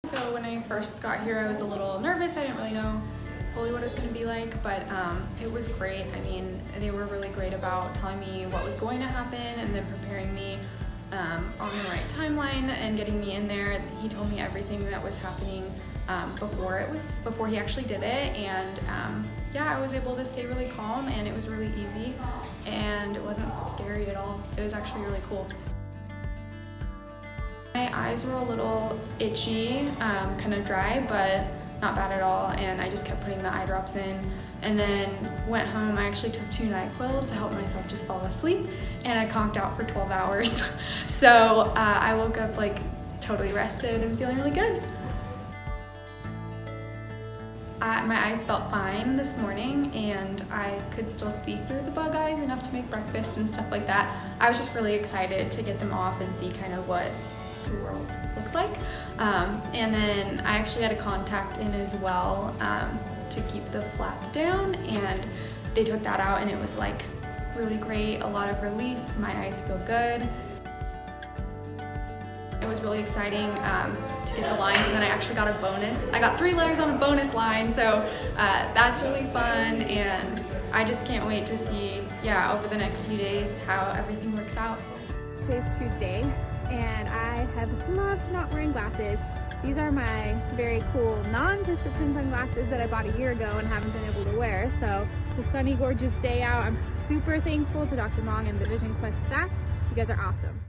So when I first got here, I was a little nervous. I didn't really know fully what it was going to be like, but it was great. I mean, they were really great about telling me what was going to happen and then preparing me on the right timeline and getting me in there. He told me everything that was happening before he actually did it, and yeah, I was able to stay really calm, and it was really easy, and it wasn't scary at all. It was actually really cool. My eyes were a little itchy, kind of dry, but not bad at all, and I just kept putting the eye drops in, and then went home. I actually took 2 NyQuil to help myself just fall asleep, and I conked out for 12 hours. So I woke up like totally rested and feeling really good. My eyes felt fine this morning, and I could still see through the bug eyes enough to make breakfast and stuff like that. I was just really excited to get them off and see kind of what the world looks like. And then I actually had a contact in as well to keep the flap down, and they took that out, and it was like really great, a lot of relief. My eyes feel good. It was really exciting to get the lines, and then I actually got a bonus. I got 3 letters on a bonus line, so that's really fun, and I just can't wait to see, over the next few days how everything works out. Today's Tuesday, and I have loved not wearing glasses. These are my very cool non-prescription sunglasses that I bought a year ago and haven't been able to wear. So it's a sunny, gorgeous day out. I'm super thankful to Dr. Mong and the Vision Quest staff. You guys are awesome.